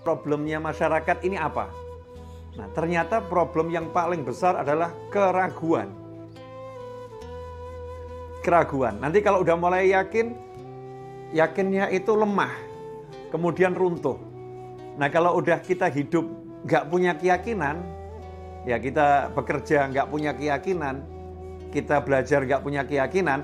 problemnya masyarakat ini apa? Nah, ternyata problem yang paling besar adalah keraguan. Keraguan. Nanti kalau udah mulai yakin, yakinnya itu lemah, kemudian runtuh. Nah, kalau udah kita hidup nggak punya keyakinan, ya kita bekerja nggak punya keyakinan, kita belajar nggak punya keyakinan,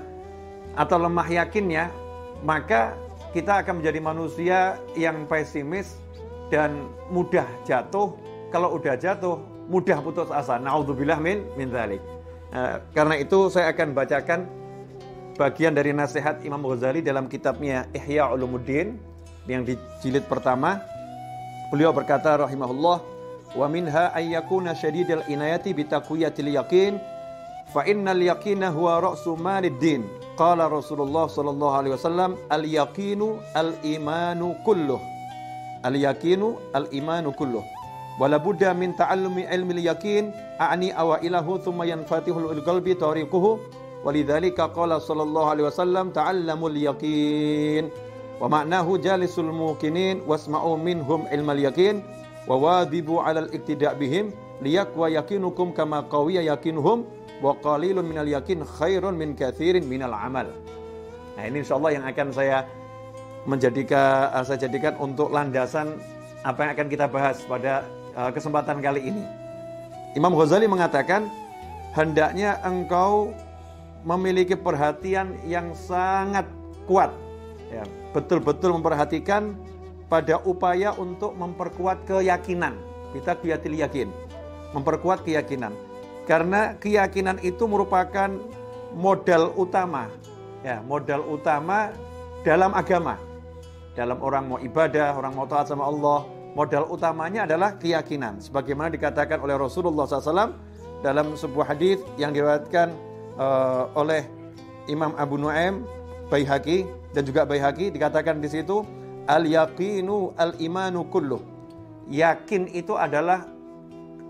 atau lemah yakinnya, maka kita akan menjadi manusia yang pesimis dan mudah jatuh. Kalau udah jatuh, mudah putus asa. Na'udzubillah min dzalik. Karena itu saya akan bacakan bagian dari nasihat Imam Ghazali dalam kitabnya Ihya Ulumuddin yang di jilid pertama. Beliau berkata rahimahullah, wa minha ayyakuna syadidal inayati bitaqwiyatil yaqin fa innal yaqina huwa ra'su maliddin. Qala Rasulullah sallallahu alaihi wasallam, al yaqinu al imanu kulluh. Al yaqinu al imanu kulluh. Wala budda min ta'allumi ilmil yaqin a'ni awailahu thumma yanfatihul qalbi tariquhu. Walidzalika qala sallallahu alaihi wasallam ta'allamul yaqin. Wa ma'nahu jalisul muqinin wasma'u minhum ilmal yaqin wa wadhibu 'alal iqtida' bihim liyaqwa yaqinukum kama qawiya yaqinuhum wa qalilun minal yaqin khairun min katsirin minal amal. Nah, ini insyaallah yang akan saya jadikan untuk landasan apa yang akan kita bahas pada kesempatan kali ini. Imam Ghazali mengatakan, hendaknya engkau memiliki perhatian yang sangat kuat, ya, betul-betul memperhatikan pada upaya untuk memperkuat keyakinan. Kita kuyatil yakin, memperkuat keyakinan. Karena keyakinan itu merupakan modal utama, ya, modal utama dalam agama. Dalam orang mau ibadah, orang mau taat sama Allah, modal utamanya adalah keyakinan. Sebagaimana dikatakan oleh Rasulullah SAW dalam sebuah hadis yang diriwayatkan oleh Imam Abu Nuaim, Baihaqi dan juga Baihaqi, dikatakan di situ al-yaqinu al-imanu kulluh. Yakin itu adalah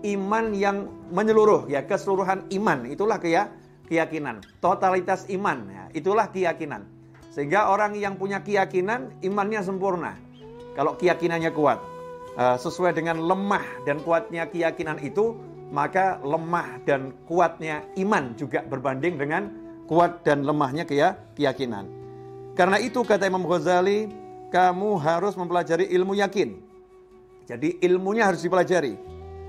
iman yang menyeluruh, ya, keseluruhan iman. Itulah keyakinan, totalitas iman, ya, itulah keyakinan. Sehingga orang yang punya keyakinan, imannya sempurna. Kalau keyakinannya kuat, sesuai dengan lemah dan kuatnya keyakinan itu, maka lemah dan kuatnya iman juga berbanding dengan kuat dan lemahnya keyakinan. Karena itu kata Imam Ghazali, kamu harus mempelajari ilmu yakin. Jadi ilmunya harus dipelajari.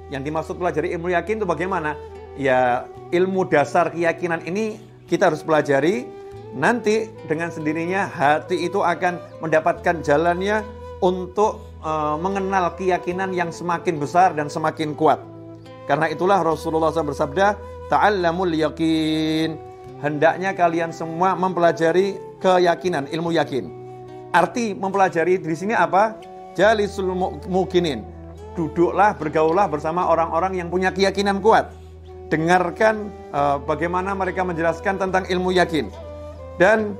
Yang dimaksud pelajari ilmu yakin itu bagaimana? Ya, ilmu dasar keyakinan ini kita harus pelajari. Nanti dengan sendirinya hati itu akan mendapatkan jalannya untuk mengenal keyakinan yang semakin besar dan semakin kuat. Karena itulah Rasulullah SAW bersabda, ta'allamul yakin. Hendaknya kalian semua mempelajari keyakinan, ilmu yakin. Arti mempelajari di sini apa? Jalisul muqinin. Duduklah, bergaullah bersama orang-orang yang punya keyakinan kuat. Dengarkan bagaimana mereka menjelaskan tentang ilmu yakin. Dan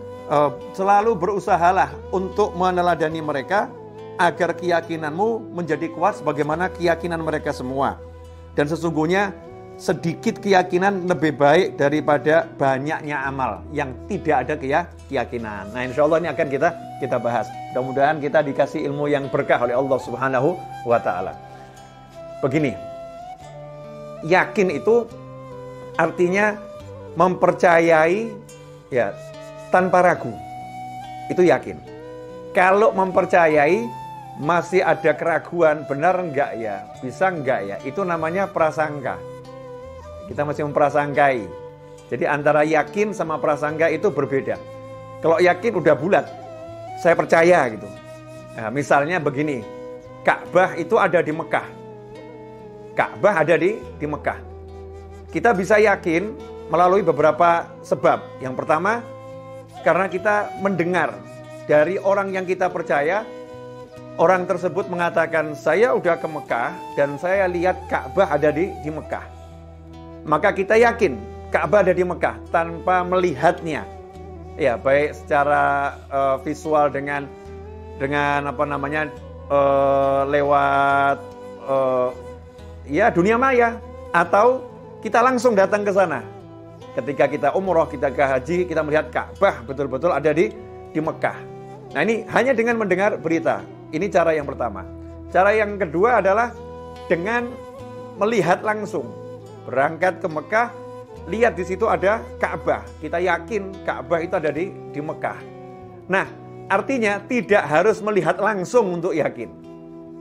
selalu berusahalah untuk meneladani mereka agar keyakinanmu menjadi kuat sebagaimana keyakinan mereka semua. Dan sesungguhnya sedikit keyakinan lebih baik daripada banyaknya amal yang tidak ada keyakinan. Nah, insya Allah ini akan kita bahas. Mudah-mudahan kita dikasih ilmu yang berkah oleh Allah Subhanahu wa Ta'ala. Begini, yakin itu artinya mempercayai, ya, tanpa ragu. Itu yakin. Kalau mempercayai masih ada keraguan, benar enggak ya, bisa enggak ya, itu namanya prasangka. Kita masih memprasangkai. Jadi antara yakin sama prasangka itu berbeda. Kalau yakin udah bulat, saya percaya gitu. Nah, misalnya begini, Ka'bah itu ada di Mekah. Ka'bah ada di Mekah. Kita bisa yakin melalui beberapa sebab. Yang pertama, karena kita mendengar dari orang yang kita percaya, orang tersebut mengatakan, saya udah ke Mekah dan saya lihat Ka'bah ada di Mekah. Maka kita yakin Ka'bah ada di Mekah tanpa melihatnya. Ya, baik secara visual dengan apa namanya lewat ya dunia maya, atau kita langsung datang ke sana. Ketika kita umroh, kita ke haji, kita melihat Ka'bah betul-betul ada di Mekah. Nah, ini hanya dengan mendengar berita. Ini cara yang pertama. Cara yang kedua adalah dengan melihat langsung. Berangkat ke Mekah, lihat di situ ada Ka'bah. Kita yakin Ka'bah itu ada di Mekah. Nah, artinya tidak harus melihat langsung untuk yakin.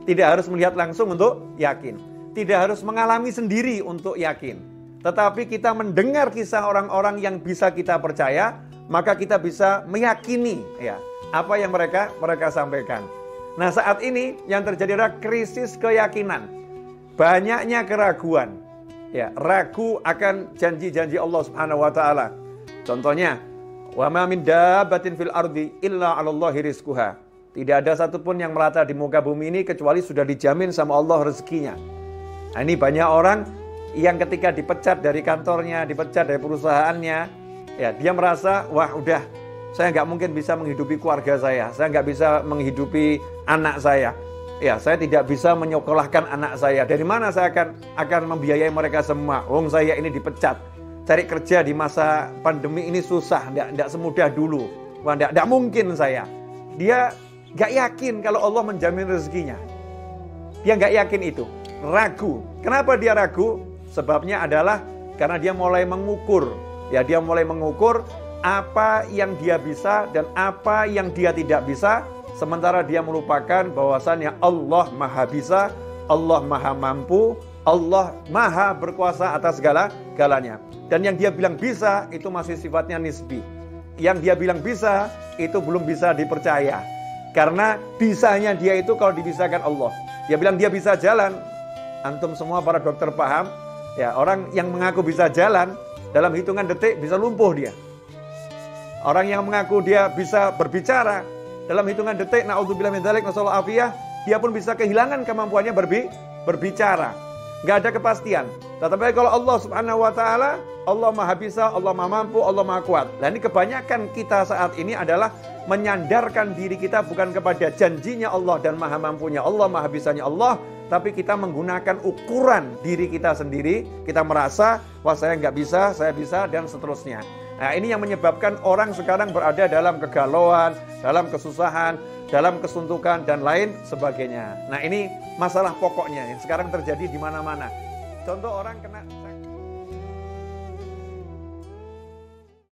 Tidak harus melihat langsung untuk yakin. Tidak harus mengalami sendiri untuk yakin. Tetapi kita mendengar kisah orang-orang yang bisa kita percaya, maka kita bisa meyakini ya apa yang mereka sampaikan. Nah, saat ini yang terjadi adalah krisis keyakinan. Banyaknya keraguan. Ya, ragu akan janji-janji Allah Subhanahu wa taala. Contohnya, wa ma min dabbatin fil ardi illa 'alallahi rizquha. Tidak ada satupun yang melata di muka bumi ini kecuali sudah dijamin sama Allah rezekinya. Nah, ini banyak orang yang ketika dipecat dari kantornya, dipecat dari perusahaannya, ya dia merasa, wah udah, saya nggak mungkin bisa menghidupi keluarga saya nggak bisa menghidupi anak saya. Ya, saya tidak bisa menyekolahkan anak saya. Dari mana saya akan membiayai mereka semua? Wong saya ini dipecat. Cari kerja di masa pandemi ini susah, tidak semudah dulu. Wah, tidak mungkin saya. Dia nggak yakin kalau Allah menjamin rezekinya. Dia nggak yakin itu. Ragu. Kenapa dia ragu? Sebabnya adalah karena dia mulai mengukur. Ya, dia mulai mengukur apa yang dia bisa dan apa yang dia tidak bisa. Sementara dia melupakan bahwasannya Allah Maha Bisa, Allah Maha Mampu, Allah Maha Berkuasa atas segala-galanya. Dan yang dia bilang bisa itu masih sifatnya nisbi. Yang dia bilang bisa itu belum bisa dipercaya. Karena bisanya dia itu kalau dibisakan Allah. Dia bilang dia bisa jalan. Antum semua para dokter paham, ya, orang yang mengaku bisa jalan dalam hitungan detik bisa lumpuh dia. Orang yang mengaku dia bisa berbicara dalam hitungan detik, na'udzubillah min dzalik, nasallahu afiyah, dia pun bisa kehilangan kemampuannya berbicara. Nggak ada kepastian. Tetapi kalau Allah Subhanahu wa taala, Allah Maha Bisa, Allah Maha Mampu, Allah Maha Kuat. Nah, ini kebanyakan kita saat ini adalah menyandarkan diri kita bukan kepada janjinya Allah dan Maha Mampunya Allah, Maha Bisanya Allah, tapi kita menggunakan ukuran diri kita sendiri. Kita merasa, wah saya nggak bisa, saya bisa, dan seterusnya. Nah, ini yang menyebabkan orang sekarang berada dalam kegalauan, dalam kesusahan, dalam kesuntukan, dan lain sebagainya. Nah, ini masalah pokoknya yang sekarang terjadi di mana-mana. Contoh orang kena